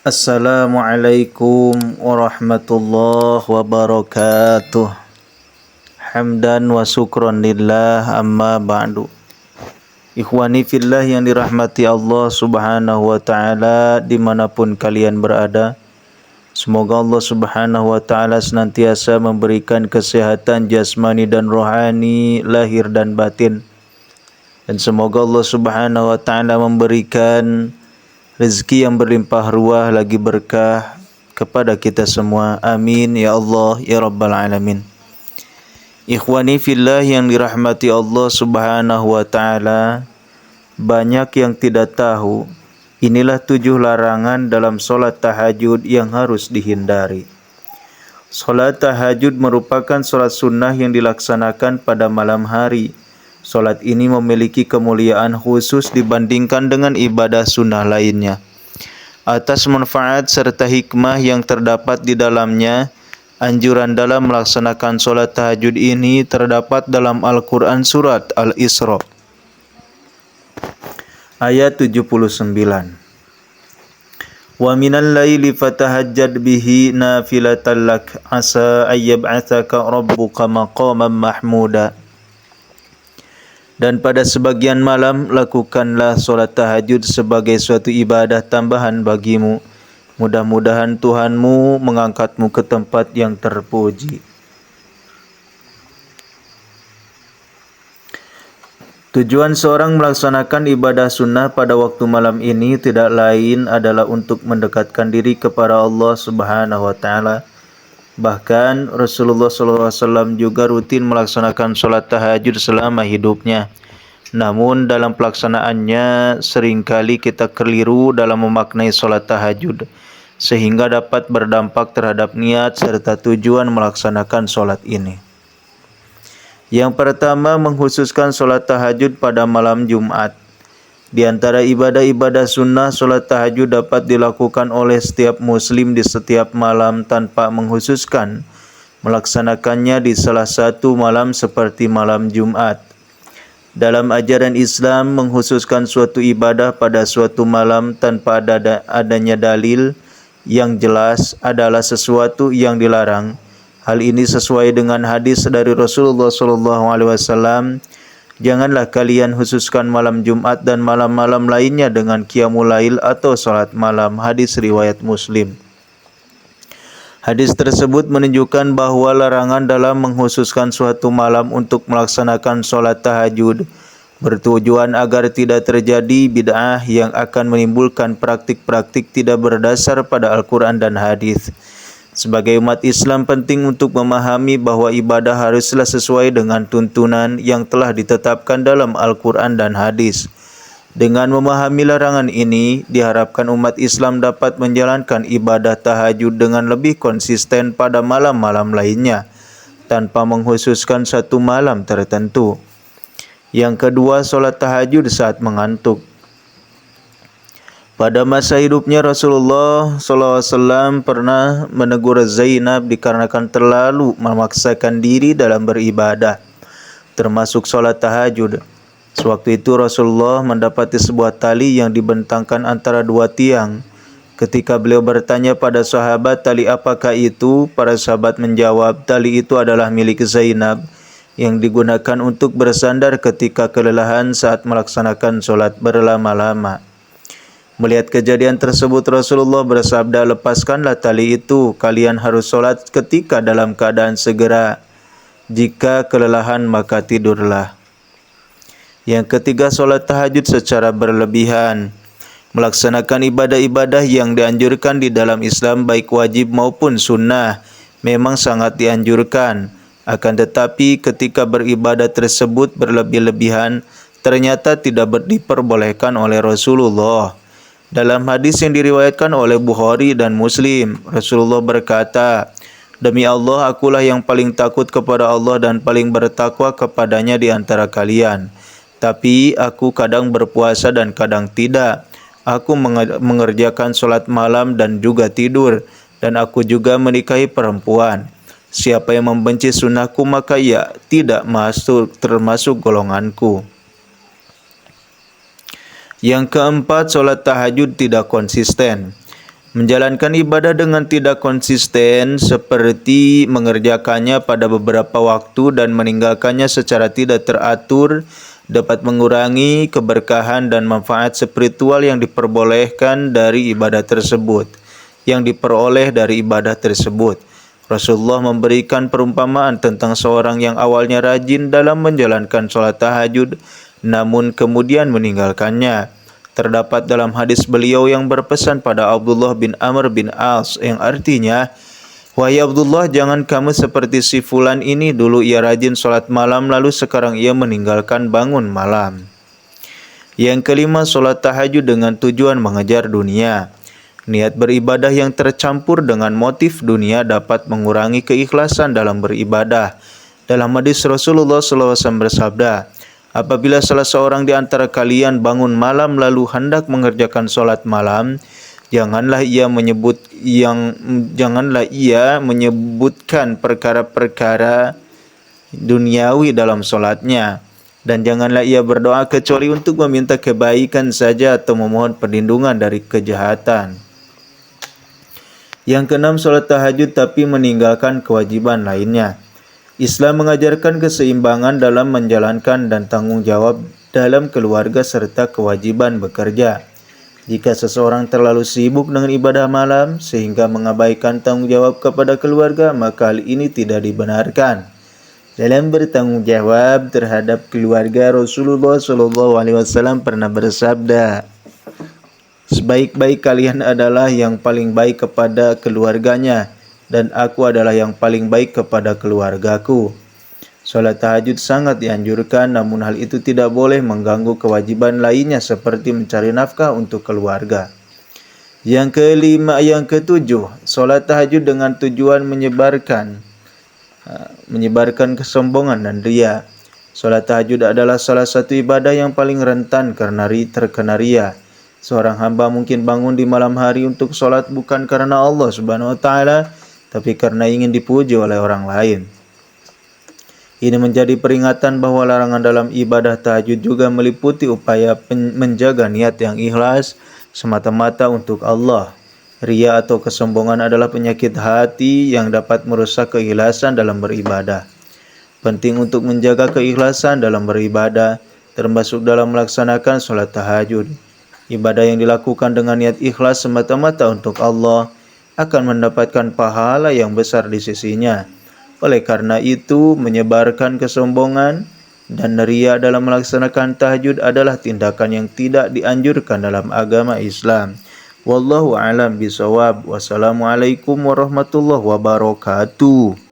Assalamualaikum warahmatullahi wabarakatuh. Hamdan wa syukran lillah amma ba'du. Ikhwani fillah yang dirahmati Allah subhanahu wa ta'ala dimanapun kalian berada, semoga Allah subhanahu wa ta'ala senantiasa memberikan kesehatan jasmani dan rohani, lahir dan batin. Dan semoga Allah subhanahu wa ta'ala memberikan rezeki yang berlimpah ruah lagi berkah kepada kita semua. Amin ya Allah ya Rabbal Alamin. Ikhwani fillah yang dirahmati Allah subhanahu wa ta'ala, banyak yang tidak tahu inilah 7 larangan dalam solat tahajud yang harus dihindari. Solat tahajud merupakan solat sunnah yang dilaksanakan pada malam hari. Solat ini memiliki kemuliaan khusus dibandingkan dengan ibadah sunnah lainnya. Atas manfaat serta hikmah yang terdapat di dalamnya, anjuran dalam melaksanakan solat tahajud ini terdapat dalam Al-Quran surat Al-Isra ayat 79. Wa minal laili fatahajjad bihi nafilatan lak asa ayyab'atsaka rabbuka maqaman mahmuda. Dan pada sebagian malam lakukanlah solat tahajud sebagai suatu ibadah tambahan bagimu. Mudah-mudahan Tuhanmu mengangkatmu ke tempat yang terpuji. Tujuan seorang melaksanakan ibadah sunnah pada waktu malam ini tidak lain adalah untuk mendekatkan diri kepada Allah subhanahu wa ta'ala. Bahkan Rasulullah SAW juga rutin melaksanakan sholat tahajud selama hidupnya. Namun dalam pelaksanaannya seringkali kita keliru dalam memaknai sholat tahajud, sehingga dapat berdampak terhadap niat serta tujuan melaksanakan sholat ini. Yang pertama, mengkhususkan sholat tahajud pada malam Jumat. Di antara ibadah-ibadah sunnah, solat tahajud dapat dilakukan oleh setiap muslim di setiap malam tanpa mengkhususkan melaksanakannya di salah satu malam seperti malam Jumat. Dalam ajaran Islam, mengkhususkan suatu ibadah pada suatu malam tanpa adanya dalil yang jelas adalah sesuatu yang dilarang. Hal ini sesuai dengan hadis dari Rasulullah SAW. Janganlah kalian khususkan malam Jumat dan malam-malam lainnya dengan qiyamul lail atau salat malam. Hadis riwayat Muslim. Hadis tersebut menunjukkan bahwa larangan dalam mengkhususkan suatu malam untuk melaksanakan salat tahajud bertujuan agar tidak terjadi bid'ah yang akan menimbulkan praktik-praktik tidak berdasar pada Al-Quran dan hadis. Sebagai umat Islam penting untuk memahami bahwa ibadah haruslah sesuai dengan tuntunan yang telah ditetapkan dalam Al-Quran dan hadis. Dengan memahami larangan ini, diharapkan umat Islam dapat menjalankan ibadah tahajud dengan lebih konsisten pada malam-malam lainnya, tanpa mengkhususkan satu malam tertentu. Yang kedua, solat tahajud saat mengantuk. Pada masa hidupnya Rasulullah SAW pernah menegur Zainab dikarenakan terlalu memaksakan diri dalam beribadah, termasuk sholat tahajud. Sewaktu itu Rasulullah mendapati sebuah tali yang dibentangkan antara dua tiang. Ketika beliau bertanya pada sahabat, tali apakah itu? Para sahabat menjawab, tali itu adalah milik Zainab yang digunakan untuk bersandar ketika kelelahan saat melaksanakan sholat berlama-lama. Melihat kejadian tersebut, Rasulullah bersabda, lepaskanlah tali itu, kalian harus sholat ketika dalam keadaan segera. Jika kelelahan maka tidurlah. Yang ketiga, sholat tahajud secara berlebihan. Melaksanakan ibadah-ibadah yang dianjurkan di dalam Islam baik wajib maupun sunnah memang sangat dianjurkan. Akan tetapi ketika beribadah tersebut berlebih-lebihan ternyata tidak diperbolehkan oleh Rasulullah. Dalam hadis yang diriwayatkan oleh Bukhari dan Muslim, Rasulullah berkata, "Demi Allah, akulah yang paling takut kepada Allah dan paling bertakwa kepadanya di antara kalian. Tapi aku kadang berpuasa dan kadang tidak. Aku mengerjakan sholat malam dan juga tidur. Dan aku juga menikahi perempuan. Siapa yang membenci sunnahku maka ia tidak termasuk golonganku." Yang keempat, sholat tahajud tidak konsisten. Menjalankan ibadah dengan tidak konsisten seperti mengerjakannya pada beberapa waktu dan meninggalkannya secara tidak teratur dapat mengurangi keberkahan dan manfaat spiritual yang diperbolehkan dari ibadah tersebut, yang diperoleh dari ibadah tersebut. Rasulullah memberikan perumpamaan tentang seorang yang awalnya rajin dalam menjalankan sholat tahajud, namun kemudian meninggalkannya. Terdapat dalam hadis beliau yang berpesan pada Abdullah bin Amr bin As yang artinya, "Wahai Abdullah, jangan kamu seperti si fulan ini, dulu ia rajin sholat malam lalu sekarang ia meninggalkan bangun malam." Yang kelima, sholat tahajud dengan tujuan mengejar dunia. Niat beribadah yang tercampur dengan motif dunia dapat mengurangi keikhlasan dalam beribadah. Dalam hadis Rasulullah SAW bersabda, apabila salah seorang di antara kalian bangun malam lalu hendak mengerjakan sholat malam, janganlah ia menyebutkan perkara-perkara duniawi dalam sholatnya, dan janganlah ia berdoa kecuali untuk meminta kebaikan saja atau memohon perlindungan dari kejahatan. Yang keenam, sholat tahajud tapi meninggalkan kewajiban lainnya. Islam mengajarkan keseimbangan dalam menjalankan dan tanggung jawab dalam keluarga serta kewajiban bekerja. Jika seseorang terlalu sibuk dengan ibadah malam sehingga mengabaikan tanggung jawab kepada keluarga, maka hal ini tidak dibenarkan. Dalam bertanggung jawab terhadap keluarga, Rasulullah SAW pernah bersabda, "Sebaik-baik kalian adalah yang paling baik kepada keluarganya, dan aku adalah yang paling baik kepada keluargaku." Salat tahajud sangat dianjurkan, namun hal itu tidak boleh mengganggu kewajiban lainnya seperti mencari nafkah untuk keluarga. Yang ketujuh, salat tahajud dengan tujuan menyebarkan kesombongan dan riya. Salat tahajud adalah salah satu ibadah yang paling rentan karena terkena riya. Seorang hamba mungkin bangun di malam hari untuk salat bukan karena Allah Subhanahu wa taala, tapi karena ingin dipuji oleh orang lain. Ini menjadi peringatan bahwa larangan dalam ibadah tahajud juga meliputi upaya menjaga niat yang ikhlas semata-mata untuk Allah. Riya atau kesombongan adalah penyakit hati yang dapat merusak keikhlasan dalam beribadah. Penting untuk menjaga keikhlasan dalam beribadah, termasuk dalam melaksanakan sholat tahajud. Ibadah yang dilakukan dengan niat ikhlas semata-mata untuk Allah akan mendapatkan pahala yang besar di sisinya. Oleh karena itu, menyebarkan kesombongan dan riya dalam melaksanakan tahajud adalah tindakan yang tidak dianjurkan dalam agama Islam. Wallahu a'lam bishawab. Wassalamualaikum warahmatullahi wabarakatuh.